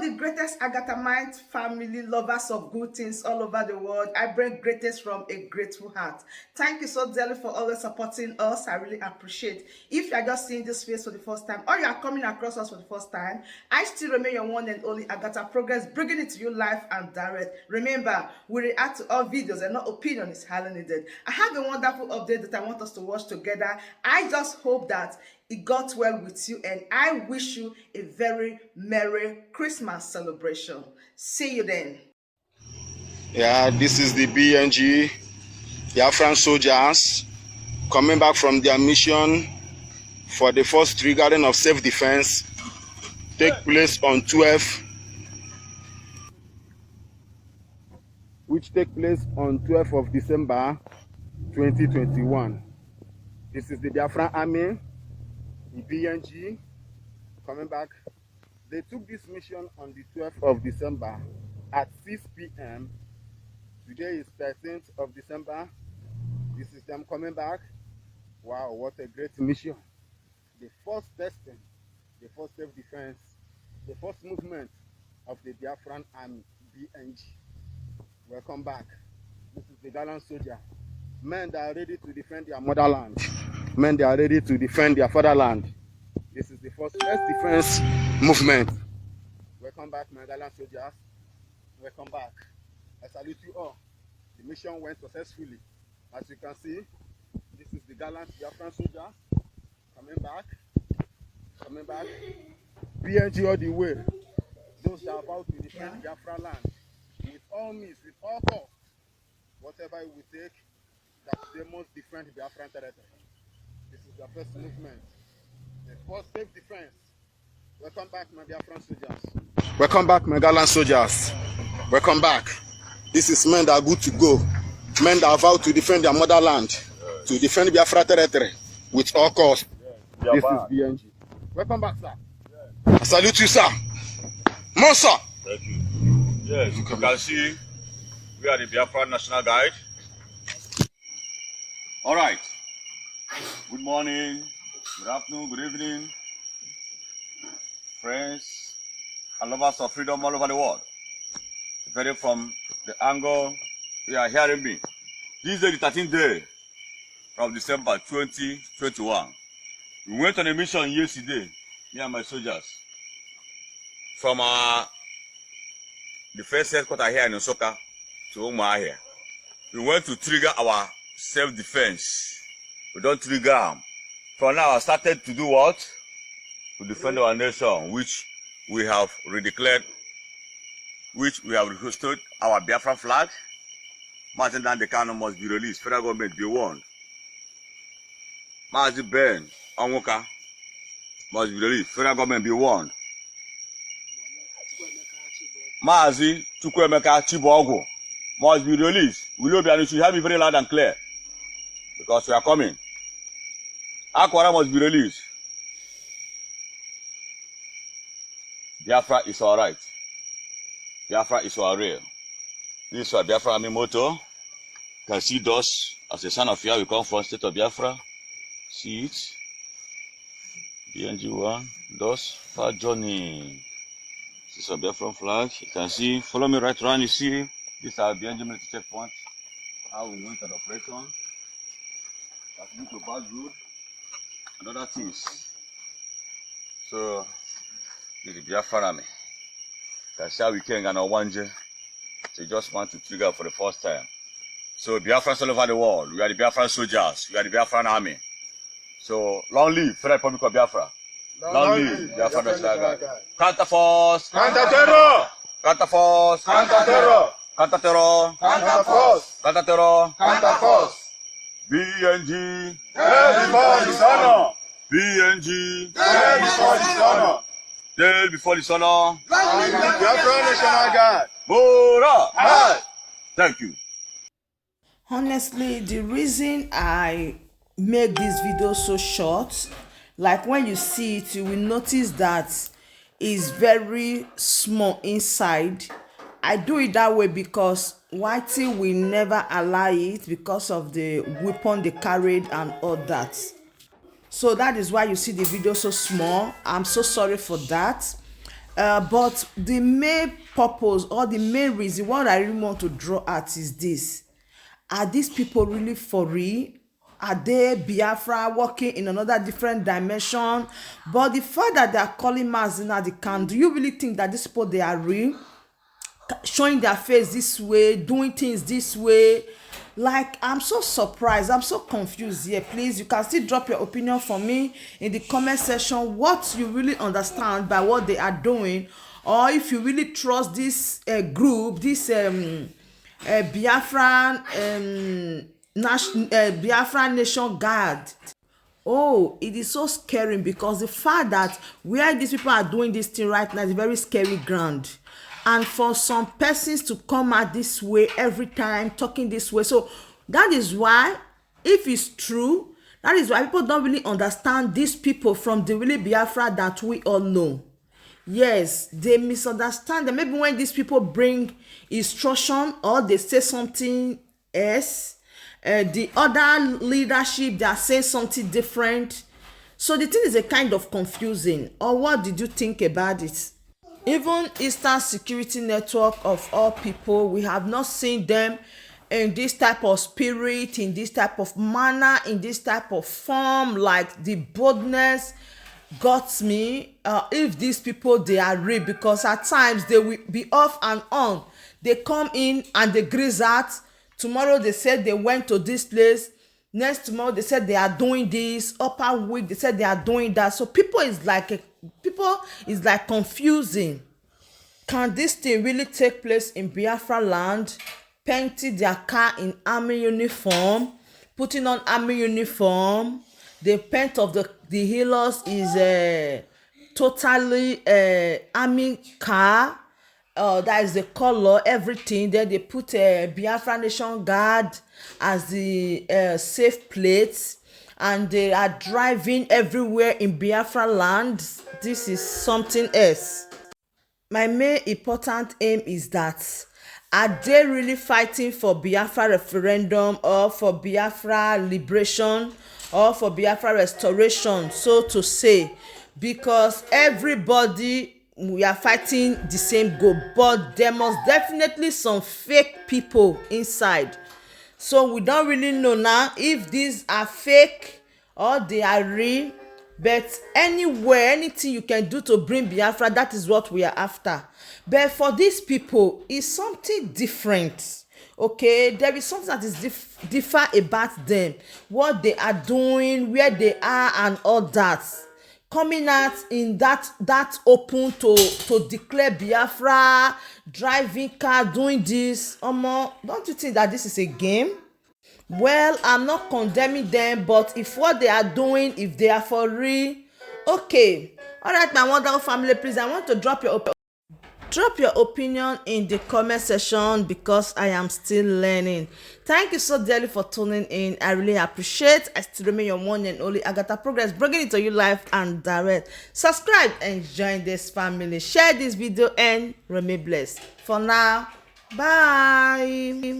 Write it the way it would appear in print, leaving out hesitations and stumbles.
the greatest Agatamite family, lovers of good things all over the world, I bring greatest from a grateful heart. Thank you so dearly for always supporting us. I really appreciate. If you are just seeing this face for the first time or you are coming across us for the first time, I still remain your one and only Agatha Progress, bringing it to you live and direct. Remember, we react to all videos and no opinion is highly needed. I have a wonderful update that I want us to watch together. I just hope that it got well with you, and I wish you a very Merry Christmas celebration. See you then. Yeah, this is the BNG, the Afghan soldiers coming back from their mission for the first triggering of self-defense take place on 12th, which take place on 12th of December 2021. This is the Biafran Army, the BNG, coming back. They took this mission on the 12th of December at 6 p.m. Today is 13th of December. This is them coming back. Wow, what a great mission. The first testing, the first self-defense, the first movement of the Biafran Army, BNG. Welcome back. This is the gallant soldier. Men that are ready to defend their motherland. Men that are ready to defend their fatherland. This is the first defense movement. Welcome back, my gallant soldiers. Welcome back. I salute you all. The mission went successfully. As you can see, this is the gallant Biafran soldiers coming back. Coming back. BNG all the way. Those that are about to defend Biafra land with all means, with all costs, whatever it will take, that they must defend Biafran territory. This is the first movement. The first self-defense. Welcome back, my Biafran soldiers. Welcome back, my gallant soldiers. Welcome back. This is men that are good to go. Men that are vowed to defend their motherland, to defend Biafra territory with all costs. This is BNG. Welcome back, sir. I salute you, sir. More, sir. Thank you. Yes, you can see we are the Biafra National Guide. All right. Good morning, good afternoon, good evening, friends and lovers of freedom all over the world. Depending from the angle you are hearing me. This is the 13th day of December 2021. We went on a mission yesterday, me and my soldiers, from the first headquarters here in Osoka to Umuahia. We went to trigger our self-defense. We don't trigger them. From now, I started to do what? To defend our nation, which we have redeclared, which we have restored our Biafra flag. Martin Dandekano must be released. Federal government be warned. Mazi Ben Onwuka must be released. Federal government be warned. Mazi Chukwuemeka Chibogwu must be released. You should have me very loud and clear. Because we are coming. Akwara must be released. Biafra is all right. Biafra is all real. This is our Biafra Army motto. You can see those as a son of Yah, we come from state of Biafra. See it. BNG1, those far journey. This is our Biafra flag. You can see, follow me right around. You see, this is our BNG military checkpoint. How we went at operation. That's due to bad road and other things. So, this is the Biafra Army. You can see how we came and Wanje. So you just want to trigger for the first time. So Biafrans all over the world, we are the Biafran soldiers, we are the Biafran army. So long live Federal Republic of Biafra. Long live Biafra National Guard. Counter force. Counter terror. Counter force. Counter terror. Counter terror. Counter force. Counter terror. Counter force. BNG. Dead before dishonor. BNG. Dead before dishonor. Dead before dishonor. Biafra National Guard. Bora. Hi. Thank you. Honestly, the reason I make this video so short, like when you see it, you will notice that it's very small inside. I do it that way because Whitey will never allow it because of the weapon they carried and all that. So that is why you see the video so small. I'm so sorry for that. But the main purpose or the main reason what I really want to draw at is this: are these people really for real? Are they Biafra working in another different dimension? But the fact that they are calling Mazina the can, do you really think that these people, they are real? Showing their face this way, doing things this way? Like, I'm so surprised, I'm so confused here. Please, you can still drop your opinion for me in the comment section, what you really understand by what they are doing, or if you really trust this group, this Biafran Biafran Nation Guard. Oh, it is so scary, because the fact that where these people are doing this thing right now is very scary ground. And for some persons to come out this way every time, talking this way, so that is why, if it's true, that is why people don't really understand these people from the really Biafra that we all know. Yes, they misunderstand them. Maybe when these people bring instruction or they say something else, the other leadership, they are saying something different. So the thing is a kind of confusing. Or what did you think about it? Even Eastern Security Network, of all people, we have not seen them in this type of spirit, in this type of manner, in this type of form. Like, the boldness got me. If these people, they are real, because at times they will be off and on. They come in and they grease out. Tomorrow they said they went to this place. Next tomorrow they said they are doing this. Upper week they said they are doing that. So people is like confusing. Can this thing really take place in Biafra land? Painting their car in army uniform, putting on army uniform. The paint of the healers is totally army car. That is the color, everything. Then they put a Biafra Nation Guard as the safe plates, and they are driving everywhere in Biafra land. This is something else. My main important aim is that, are they really fighting for Biafra referendum, or for Biafra liberation, or for Biafra restoration, so to say? Because everybody, we are fighting the same goal, but there must definitely some fake people inside. So we don't really know now if these are fake or they are real. But anywhere, anything you can do to bring Biafra, that is what we are after. But for these people, it's something different. Okay, there is something that is differ about them, what they are doing, where they are, and all that. Coming out in that open to declare Biafra, driving car, doing this. Don't you think that this is a game? Well, I'm not condemning them, but if what they are doing, if they are for real, okay. All right, my wonderful family, please, I want to drop your opinion in the comment section, because I am still learning. Thank you so dearly for tuning in. I really appreciate. I still remain your one and only Agatha Progress, bringing it to you live and direct. Subscribe and join this family. Share this video and remain blessed. For now, bye.